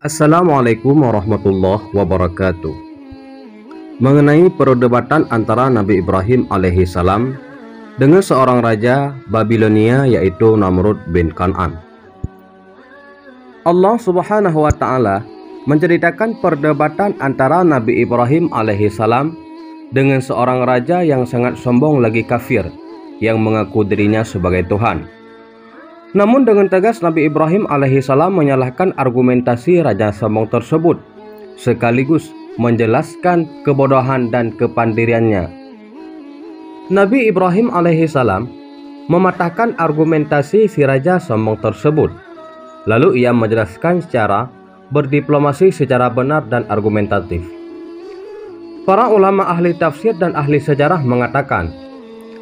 Assalamualaikum warahmatullahi wabarakatuh. Mengenai perdebatan antara Nabi Ibrahim alaihi salam dengan seorang raja Babilonia yaitu Namrud bin Kan'an. Allah Subhanahu wa taala menceritakan perdebatan antara Nabi Ibrahim alaihi salam dengan seorang raja yang sangat sombong lagi kafir yang mengaku dirinya sebagai Tuhan. Namun dengan tegas Nabi Ibrahim alaihi salam menyalahkan argumentasi raja sombong tersebut, sekaligus menjelaskan kebodohan dan kepandiriannya. Nabi Ibrahim alaihi salam mematahkan argumentasi si raja sombong tersebut. Lalu ia menjelaskan secara berdiplomasi secara benar dan argumentatif. Para ulama ahli tafsir dan ahli sejarah mengatakan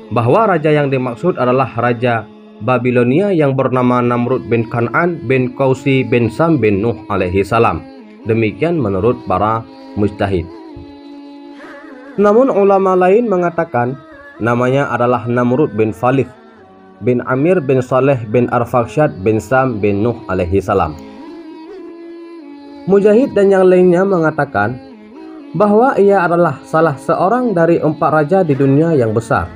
bahwa raja yang dimaksud adalah raja Babilonia yang bernama Namrud bin Kan'an bin Qausi bin Sam bin Nuh alaihi salam. Demikian menurut para mujtahid. Namun ulama lain mengatakan namanya adalah Namrud bin Falih bin Amir bin Saleh bin Arfaksyad bin Sam bin Nuh alaihi salam. Mujahid dan yang lainnya mengatakan bahwa ia adalah salah seorang dari 4 raja di dunia yang besar.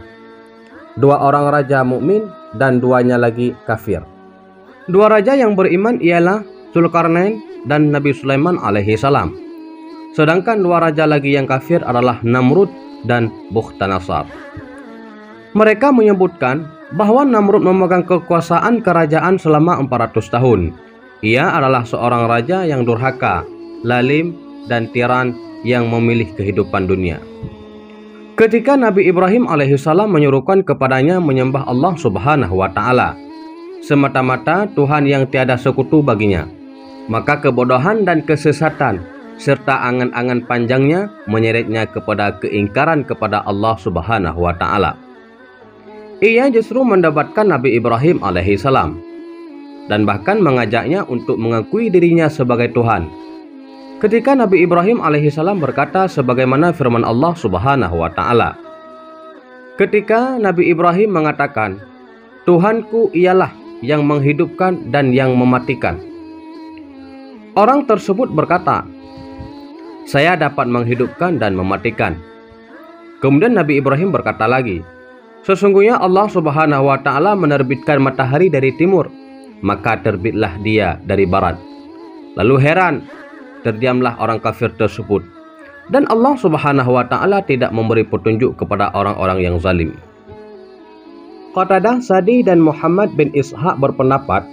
2 orang raja mukmin dan 2-nya lagi kafir. 2 raja yang beriman ialah Zulkarnain dan Nabi Sulaiman alaihi salam. Sedangkan 2 raja lagi yang kafir adalah Namrud dan Bukhtanasar. Mereka menyebutkan bahwa Namrud memegang kekuasaan kerajaan selama 400 tahun. Ia adalah seorang raja yang durhaka, lalim, dan tiran yang memilih kehidupan dunia. Ketika Nabi Ibrahim alaihissalam menyuruhkan kepadanya menyembah Allah subhanahu wa ta'ala semata-mata Tuhan yang tiada sekutu baginya, maka kebodohan dan kesesatan serta angan-angan panjangnya menyeretnya kepada keingkaran kepada Allah subhanahu wa ta'ala. Ia justru mendebatkan Nabi Ibrahim alaihissalam dan bahkan mengajaknya untuk mengakui dirinya sebagai Tuhan. Ketika Nabi Ibrahim alaihissalam berkata sebagaimana firman Allah subhanahu wa ta'ala. Ketika Nabi Ibrahim mengatakan, Tuhanku ialah yang menghidupkan dan yang mematikan. Orang tersebut berkata, saya dapat menghidupkan dan mematikan. Kemudian Nabi Ibrahim berkata lagi, sesungguhnya Allah subhanahu wa ta'ala menerbitkan matahari dari timur, maka terbitlah dia dari barat. Lalu heran, terdiamlah orang kafir tersebut, dan Allah subhanahu wa ta'ala tidak memberi petunjuk kepada orang-orang yang zalim. Qatadah, Sadi, dan Muhammad bin Ishaq berpendapat,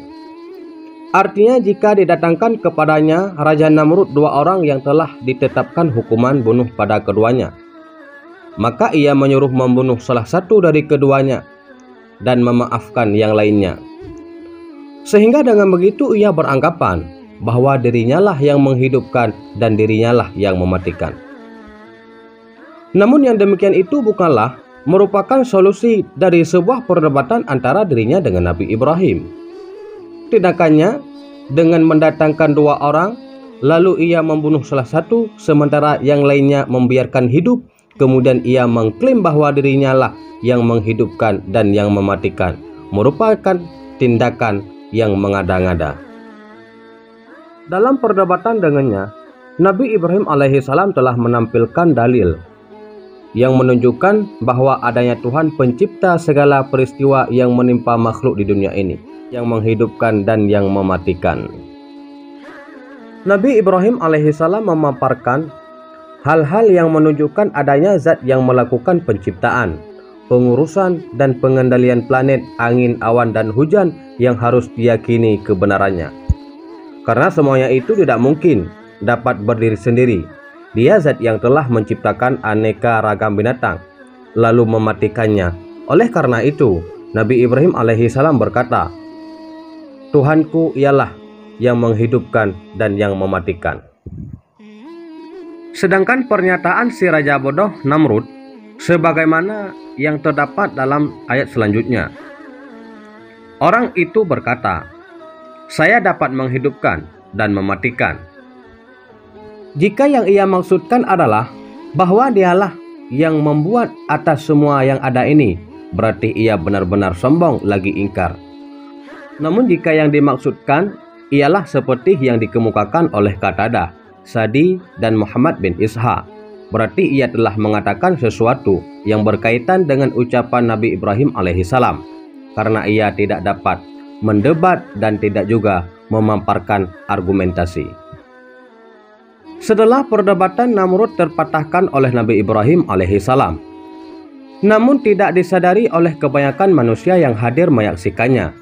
artinya jika didatangkan kepadanya Raja Namrud 2 orang yang telah ditetapkan hukuman bunuh pada keduanya, maka ia menyuruh membunuh salah satu dari keduanya dan memaafkan yang lainnya. Sehingga dengan begitu ia beranggapan bahwa dirinya lah yang menghidupkan dan dirinya lah yang mematikan. Namun yang demikian itu bukanlah merupakan solusi dari sebuah perdebatan antara dirinya dengan Nabi Ibrahim. Tindakannya dengan mendatangkan 2 orang, lalu ia membunuh salah satu, sementara yang lainnya membiarkan hidup, kemudian ia mengklaim bahwa dirinya lah yang menghidupkan dan yang mematikan, merupakan tindakan yang mengada-ngada. Dalam perdebatan dengannya, Nabi Ibrahim alaihissalam telah menampilkan dalil yang menunjukkan bahwa adanya Tuhan pencipta segala peristiwa yang menimpa makhluk di dunia ini, yang menghidupkan dan yang mematikan. Nabi Ibrahim alaihissalam memaparkan hal-hal yang menunjukkan adanya zat yang melakukan penciptaan, pengurusan, dan pengendalian planet, angin, awan, dan hujan yang harus diyakini kebenarannya. Karena semuanya itu tidak mungkin dapat berdiri sendiri. Dia zat yang telah menciptakan aneka ragam binatang, lalu mematikannya. Oleh karena itu, Nabi Ibrahim alaihissalam berkata, Tuhanku ialah yang menghidupkan dan yang mematikan. Sedangkan pernyataan si Raja Bodoh Namrud, sebagaimana yang terdapat dalam ayat selanjutnya. Orang itu berkata, saya dapat menghidupkan dan mematikan. Jika yang ia maksudkan adalah bahwa dialah yang membuat atas semua yang ada ini, berarti ia benar-benar sombong lagi ingkar. Namun jika yang dimaksudkan ialah seperti yang dikemukakan oleh Qatadah, Sadi, dan Muhammad bin Ishaq. Berarti ia telah mengatakan sesuatu yang berkaitan dengan ucapan Nabi Ibrahim alaihissalam, karena ia tidak dapat mendebat dan tidak juga memamparkan argumentasi. Setelah perdebatan, Namrud terpatahkan oleh Nabi Ibrahim alaihissalam, namun tidak disadari oleh kebanyakan manusia yang hadir menyaksikannya.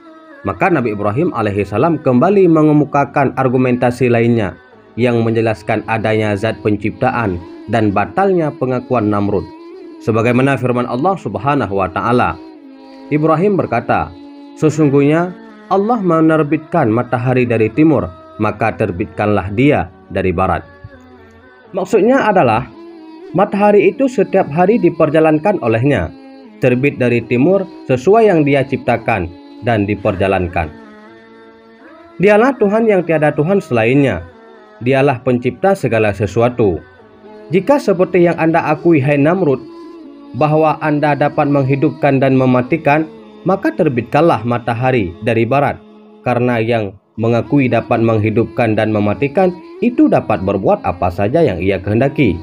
Maka Nabi Ibrahim alaihissalam kembali mengemukakan argumentasi lainnya yang menjelaskan adanya zat penciptaan dan batalnya pengakuan Namrud. Sebagaimana firman Allah Subhanahu wa taala, Ibrahim berkata, "Sesungguhnya Allah menerbitkan matahari dari timur, maka terbitkanlah dia dari barat." Maksudnya adalah matahari itu setiap hari diperjalankan olehnya, terbit dari timur sesuai yang dia ciptakan dan diperjalankan. Dialah Tuhan yang tiada Tuhan selainnya. Dialah pencipta segala sesuatu. Jika seperti yang Anda akui, hai Namrud, bahwa Anda dapat menghidupkan dan mematikan, maka terbitkanlah matahari dari barat, karena yang mengakui dapat menghidupkan dan mematikan itu dapat berbuat apa saja yang ia kehendaki.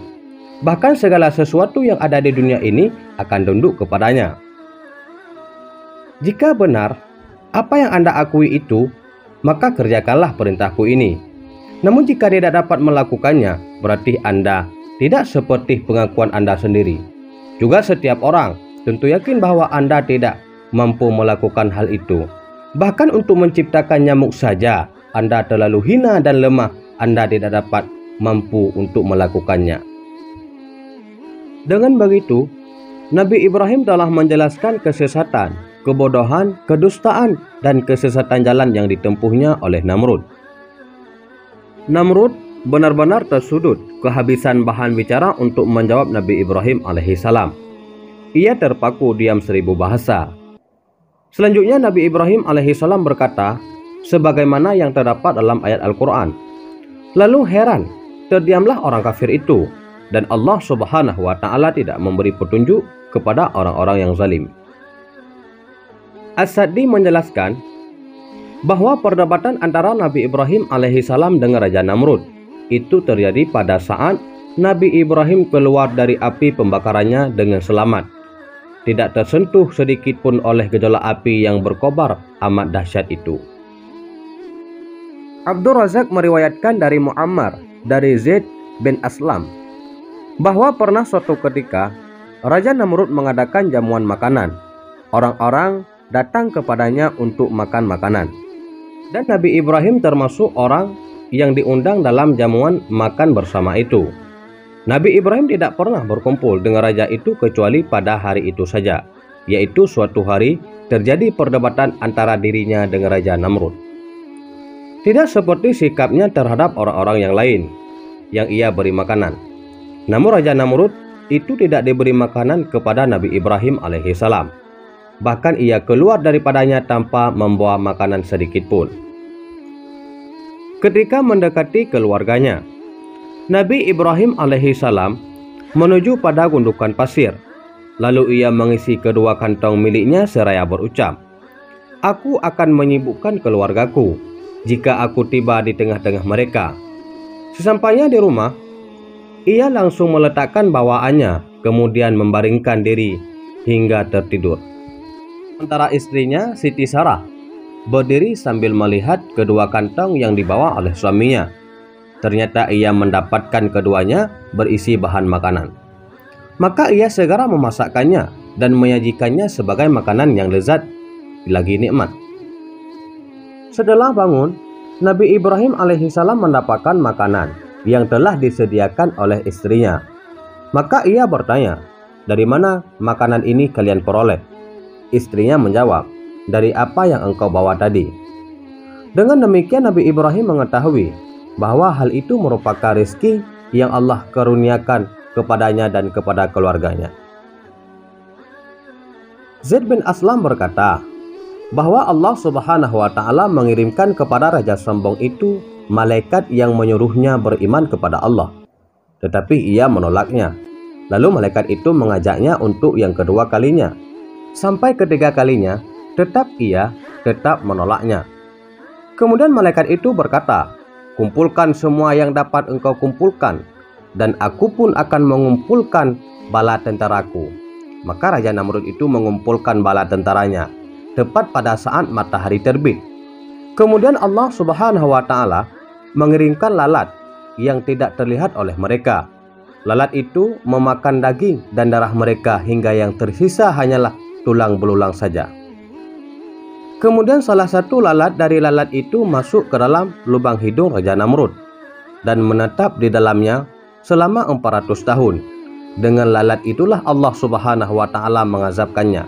Bahkan segala sesuatu yang ada di dunia ini akan tunduk kepadanya. Jika benar apa yang Anda akui itu, maka kerjakanlah perintahku ini. Namun jika tidak dapat melakukannya, berarti Anda tidak seperti pengakuan Anda sendiri. Juga setiap orang tentu yakin bahwa Anda tidak mampu melakukan hal itu. Bahkan untuk menciptakan nyamuk saja, Anda terlalu hina dan lemah. Anda tidak dapat mampu untuk melakukannya. Dengan begitu, Nabi Ibrahim telah menjelaskan kesesatan, kebodohan, kedustaan, dan kesesatan jalan yang ditempuhnya oleh Namrud. Namrud benar-benar tersudut, kehabisan bahan bicara untuk menjawab Nabi Ibrahim alaihissalam. Ia terpaku diam 1000 bahasa. Selanjutnya Nabi Ibrahim alaihissalam berkata, sebagaimana yang terdapat dalam ayat Al-Quran. Lalu heran, terdiamlah orang kafir itu, dan Allah Subhanahu wa taala tidak memberi petunjuk kepada orang-orang yang zalim. As-Sadi menjelaskan bahwa perdebatan antara Nabi Ibrahim alaihissalam dengan Raja Namrud itu terjadi pada saat Nabi Ibrahim keluar dari api pembakarannya dengan selamat, tidak tersentuh sedikit pun oleh gejolak api yang berkobar amat dahsyat itu. Abdul Razak meriwayatkan dari Muammar dari Zaid bin Aslam bahwa pernah suatu ketika Raja Namrud mengadakan jamuan makanan. Orang-orang datang kepadanya untuk makan makanan, dan Nabi Ibrahim termasuk orang yang diundang dalam jamuan makan bersama itu. Nabi Ibrahim tidak pernah berkumpul dengan raja itu kecuali pada hari itu saja, yaitu suatu hari terjadi perdebatan antara dirinya dengan Raja Namrud. Tidak seperti sikapnya terhadap orang-orang yang lain yang ia beri makanan. Namun Raja Namrud itu tidak diberi makanan kepada Nabi Ibrahim alaihissalam. Bahkan ia keluar daripadanya tanpa membawa makanan sedikit pun. Ketika mendekati keluarganya, Nabi Ibrahim alaihissalam menuju pada gundukan pasir. Lalu ia mengisi kedua kantong miliknya seraya berucap, "Aku akan menyibukkan keluargaku jika aku tiba di tengah-tengah mereka." Sesampainya di rumah, ia langsung meletakkan bawaannya, kemudian membaringkan diri hingga tertidur. Sementara istrinya, Siti Sarah, berdiri sambil melihat kedua kantong yang dibawa oleh suaminya. Ternyata ia mendapatkan keduanya berisi bahan makanan. Maka ia segera memasakkannya dan menyajikannya sebagai makanan yang lezat lagi nikmat. Setelah bangun, Nabi Ibrahim alaihissalam mendapatkan makanan yang telah disediakan oleh istrinya. Maka ia bertanya, "Dari mana makanan ini kalian peroleh?" Istrinya menjawab, "Dari apa yang engkau bawa tadi." Dengan demikian Nabi Ibrahim mengetahui bahwa hal itu merupakan rezeki yang Allah karuniakan kepadanya dan kepada keluarganya. Zaid bin Aslam berkata bahwa Allah Subhanahu wa taala mengirimkan kepada raja sombong itu malaikat yang menyuruhnya beriman kepada Allah, tetapi ia menolaknya. Lalu malaikat itu mengajaknya untuk yang kedua kalinya. Sampai ketiga kalinya ia tetap menolaknya. Kemudian malaikat itu berkata, "Kumpulkan semua yang dapat engkau kumpulkan, dan aku pun akan mengumpulkan bala tentaraku." Maka Raja Namrud itu mengumpulkan bala tentaranya tepat pada saat matahari terbit. Kemudian Allah Subhanahu wa Ta'ala mengirimkan lalat yang tidak terlihat oleh mereka. Lalat itu memakan daging dan darah mereka hingga yang tersisa hanyalah tulang belulang saja. Kemudian salah satu lalat dari lalat itu masuk ke dalam lubang hidung Raja Namrud dan menetap di dalamnya selama 400 tahun. Dengan lalat itulah Allah Subhanahu wa Ta'ala mengazabkannya,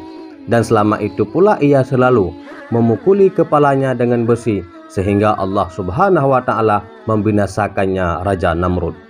dan selama itu pula ia selalu memukuli kepalanya dengan besi sehingga Allah Subhanahu wa Ta'ala membinasakannya Raja Namrud.